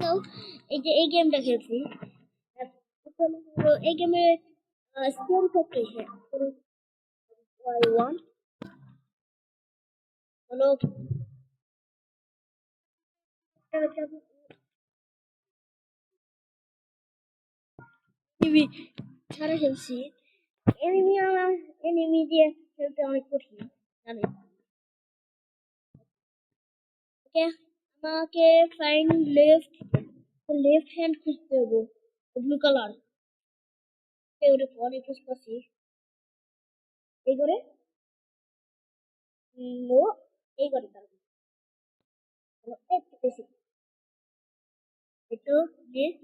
তো এই গেমটা খেলছি। এই গেমে স্টোরি করতে ওয়ান হলো এনিমি ছাড়া খেলছি। এনিমি এনিমি দিয়ে খেলতে অনেক কঠিন জানেন। ওকে, আমাকে ফাইন্ড লেফট হ্যান্ড খুঁজতে হবে, ব্লু কালার। ওটা পরে খুঁজতেছি এই করে। নো, এই করে তারপর একটু বেশি একটু দিচ্ছি।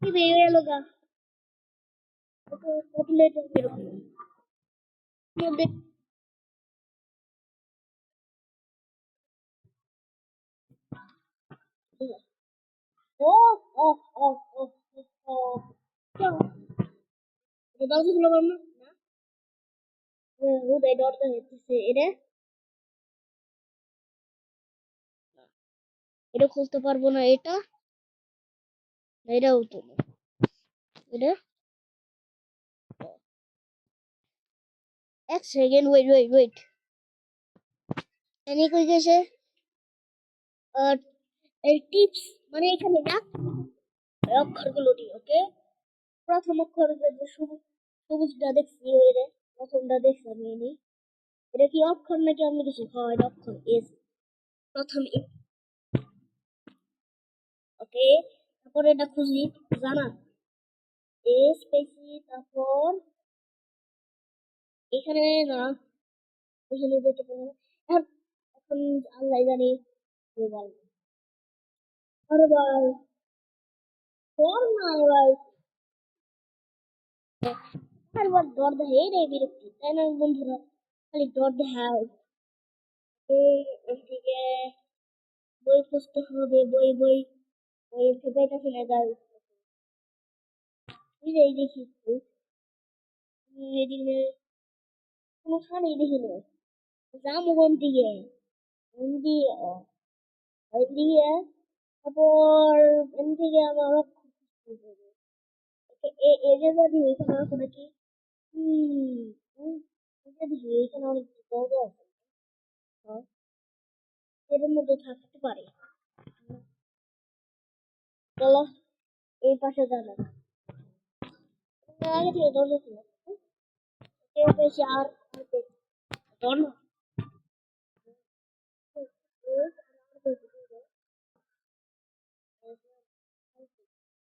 কি বেরিয়ে গেল গা, পপুলেটেড এরকম মধ্যে। ও ও ও ও ও এটা দাও ছিল না। ও দে ডরটা হচ্ছে এটা। এটা খুঁজতে পারবো না, এটাও তো না। এটা এক সেকেন্ড, ওয়েট। এনে কই গেছে? এই টিপস মানে এখানে না অক্ষরগুলো দি। ওকে, প্রথম অক্ষর যে সবুজটা দেখছি, এটা প্রথমটা দেখছি আমি। এটা কি অক্ষর নাকি অন্য কিছু? হয় এটা অক্ষর এস, প্রথম এ। ওকে, তারপর এটা খুঁজি জানা এস পেয়েছি। তারপর এখানে না, এখানে যেতে পারবো না। এখন এখন আল্লাহ জানি কি বলবো। আরে ভাই, তোর না রে ভাই, বারবার ডর দেয় রে, বিরক্তি তাই না বন্ধুরা? খালি ডর দেখায়। এদিকে বই খুঁজতে হবে, বই থেকে ফেলে যায়। এই দেখি এদিকে কোনোখানেই দেখি না। যাবো কোন দিকে? কোন দিয়ে? ওই দিয়ে তারপর এন থেকে আমার এই যে যদি এখানে আছে নাকি? দেখি এখানে অনেক জায়গা আছে। হ্যাঁ, এর মধ্যে থাকতে পারে। চলো এই পাশে যাবো। আগে থেকে দরজা ছিল, কেউ পেয়েছি আর ধর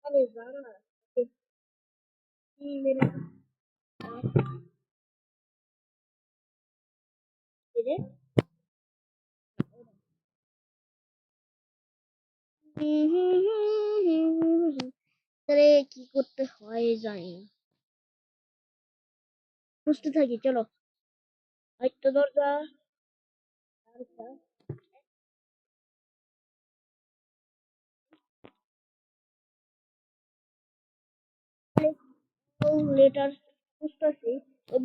আরে জানা মেরে রে। তাহলে কি করতে হয় জানি না, বুঝতে থাকি চলো। একটা দরজা, আরেকটা লেটার বুঝতেছি।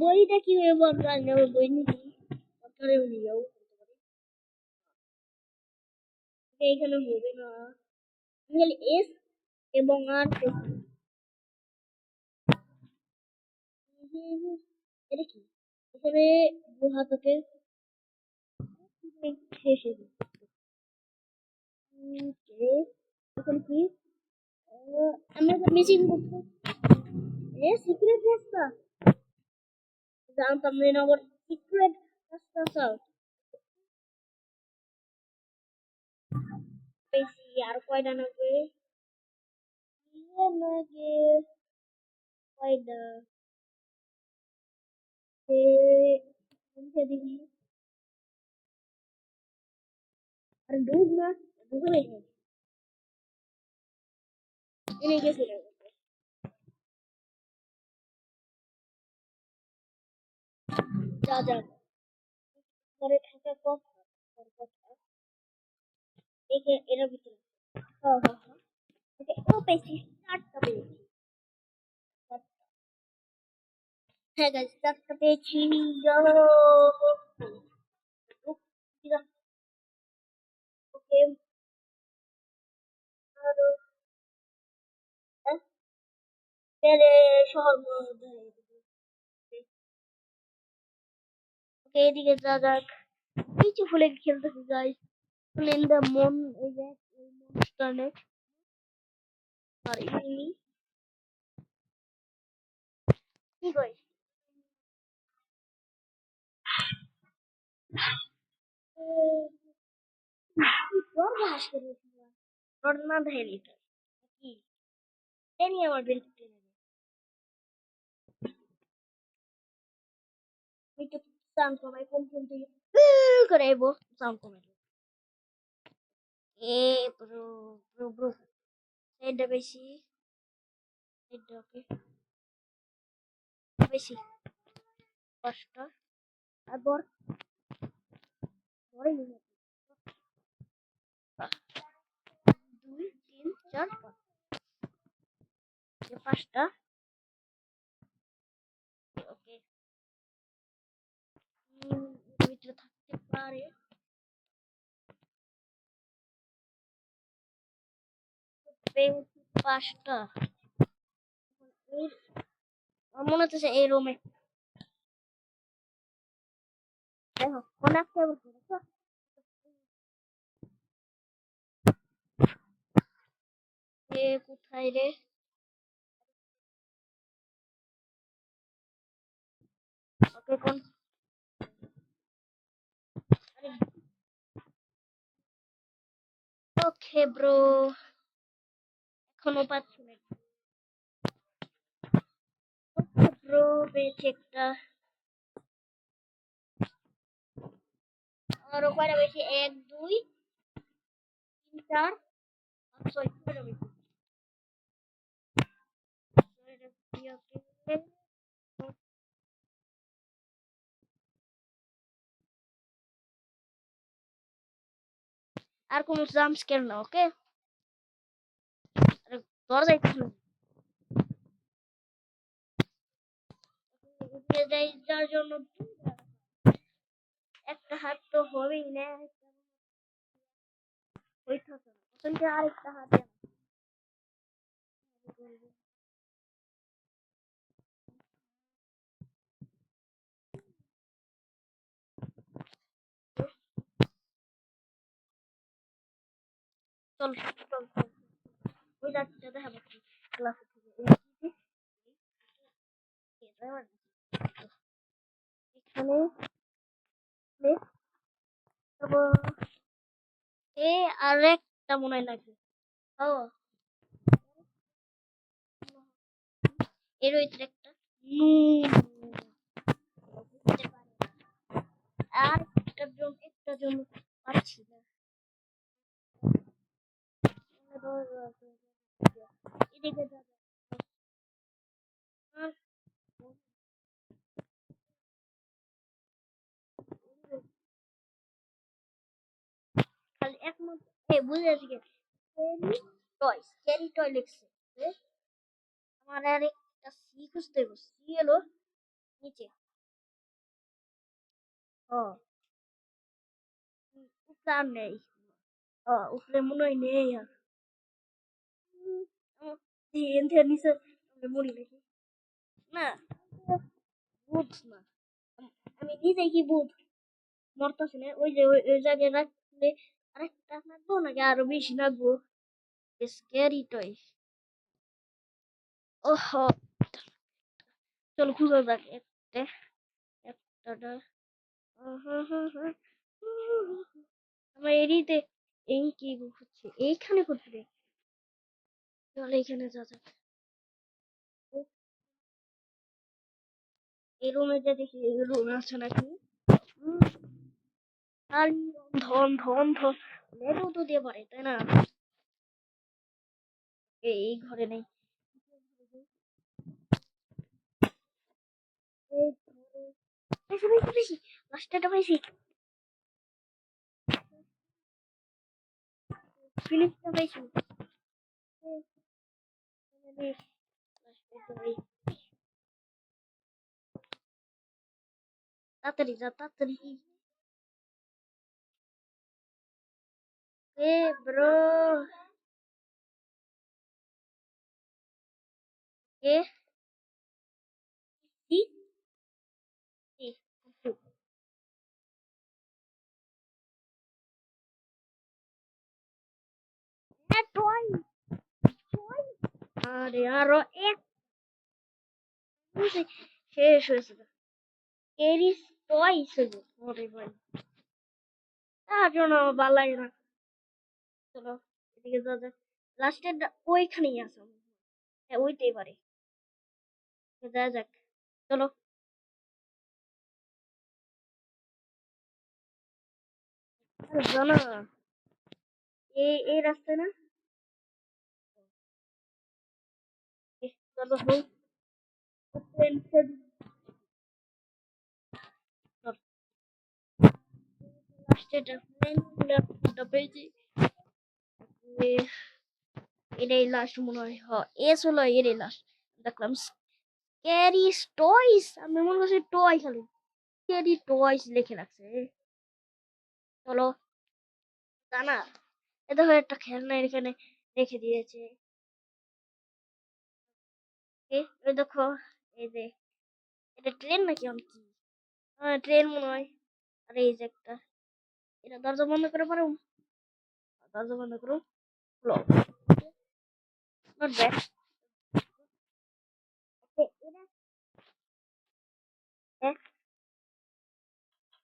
বইটা কি ব্যবহার জানি না, বই নিবি সরকারেও নিয়েও এইখানে হবে না। এস এবং আর এটা কি? এখানে দু হাতকে শেষে এখন কি আমরা তো মিসিং করছি। এ সিক্রেট রাস্তা জানতাম না, আবার সিক্রেট রাস্তা চাও বেশি। আর কয়টা নাকি লাগে? কয়টা দেখি। আর ডুব না, ডুবে গেছে। যা যা ঘরে থাকা কথা কথা একে এর ভিতরে হ্যাঁ হ্যাঁ হ্যাঁ ওকে ও পেয়েছি চারটা পেয়েছি হ্যাঁ গাইস চারটা পেয়েছি ওকে আরো তেরে শহর মধ্যে ওকে এদিকে যা যাক কিছু ফুলে খেলতেছি গাইস in the মন এই যে এই মনস্টারে আর এমনি কি গাইস তোর ভাস করে তোর না ধেলি কি জানি আমার বেল্ট টেনে আমি তো সাউন্ড কমাই কোন কোন থেকে করে আইবো সাউন্ড কমাই এ ব্রো ব্রো ব্রো এটা বেশি এটা ওকে বেশি কষ্ট আর বর বড় নিয়ে দুই তিন চার পাঁচ এই পাঁচটা ওকে এর ভিতরে থাকতে পারে পেয়েছি পাঁচটা এই আমার মনে হচ্ছে এই রুমে দেখো অনেক টেবিল দেখো এ কোথায় রে ওকে কোন আরে ওকে ব্রো এখনো পাচ্ছি না ওকে ব্রো পেয়েছি একটা আরো কয়টা বেশি এক দুই তিন চার পাঁচ ছয় কয়টা বেশি ছয়টা বেশি, ওকে আর কোনো জাম্প স্কেয়ার না ওকে আরে দরজায় খুলে উঠিয়ে দেয় যার জন্য একটা হাত তো হবেই না ওই থাকে না ওখানে আরেকটা হাত চল চল চল ওই যাচ্ছে দেখা যাচ্ছে ক্লাসে থেকে এখানে এ আর একটা মনে হয় লাগবে ও এর ভিতরে একটা বুঝতে পারি না। আর একটা জন পাচ্ছি না এদিকে যা আর খালি একমাত্র বুঝে আছি ক্যারি টয় লিখছে আমার আর একটা সি খুঁজতে হবে সি এলো নিচে ও উপরে আর নেই উপরে মনে হয় নেই আর এনথের নিচে মরি নাকি না বুধ না আমি নিজে কি বুধ মরতেছি না ওই যে ওই জায়গায় রাখলে আরেকটা নাকবো নাকি আরো বেশি নাকবো স্ক্যারি টয় ওহো চল খুঁজে যাক একটা একটা আমার এরিতে এই কি হচ্ছে এইখানে করতে চল এইখানে যা যাক এই রুমে যে দেখি এই রুমে আছে নাকি আর ধন ধন ধন লেটও তো দিয়ে পারে তাই না এই ঘরে নেই এই ঘরে বেশি লাস্টটা পাইছি ফিনিশটা পাইছি তাড়াতাড়ি যা তাড়াতাড়ি এ ব্রো এ কি কি টয় আরে আরো এক শেষ হয়েছে এরিস টয় ছিল ওরে ভাই তার জন্য আমার ভালো লাগে না চলো এদিকে যা যাক লাস্টের ওইখানেই আছে হ্যাঁ ওইতেই পারে যা যাক চলো জানা এই রাস্তায় না চলো হোক লাস্টের পেয়েছি এটাই লাস্ট মনে হয় এস হলো এটাই লাস্ট দেখলাম স্ক্যারি টয়স আমি মনে করছি টয় খালি স্ক্যারি টয়স লিখে রাখছে চলো জানা এ দেখো একটা খেলনা এখানে রেখে দিয়েছে ওই দেখো এই যে এটা ট্রেন নাকি আমি কি ট্রেন মনে হয় আর এই যে একটা এটা দরজা বন্ধ করে পারো দরজা বন্ধ করো হলো নট ব্যাড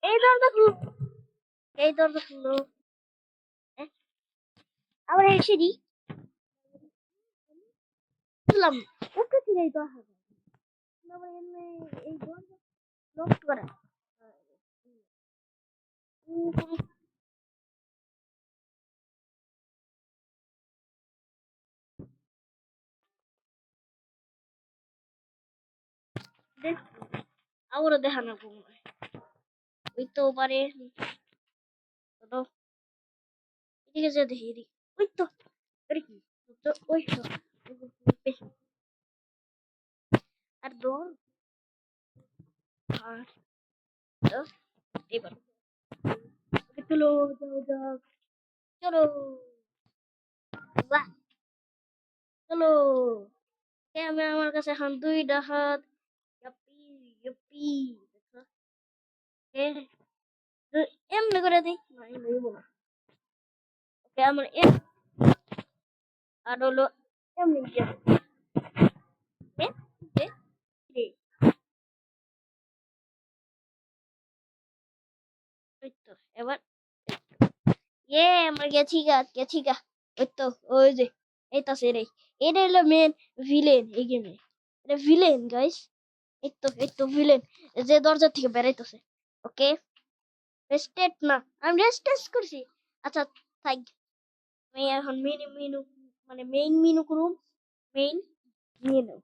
এই দরজা খুলো এই দরজা খুলো আবার এই সিঁড়ি খুললাম ওকে ছিল এই দরজা আবার এমনি এই দরজা লক করা দেখ আবারও দেখানো মনে হয় ওই তো পারে চলো এদিকে যে দেখি এদিকে ওই তো এটা কি তো ওই তো আর দৌড় আর এবার চলো যাও যাও চলো বাহ চলো আমি আমার কাছে এখন দুইটা হাত ইয়াপ্পি ইয়াপ্পি দেখো এমনি করে দিই না এমনি দিব না ওকে আমার এম আর হলো এমনি ওই তো এবার আমরা গেছি গা ওই তো ওই যে এই তো সেটাই এটা হলো মেন ভিলেন এই গেমে এটা ভিলেন গাইস এই তো ভিলেন যে দরজা থেকে বেরাইতেছে ওকে রেস্টেড না আমি রেস্টেড করছি আচ্ছা থাক আমি এখন মেনু মানে মেইন মেনু করুম মেইন মেনু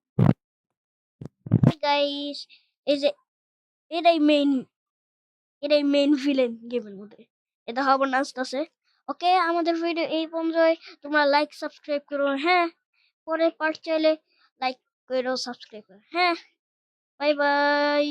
গাইস এই যে এটাই মেইন ভিলেন গেমের মধ্যে এটা হবে না আসতেছে ওকে আমাদের ভিডিও এই পর্যন্ত তোমরা লাইক সাবস্ক্রাইব করো হ্যাঁ পরে পার্ট চাইলে লাইক করো সাবস্ক্রাইব করো হ্যাঁ বাই বাই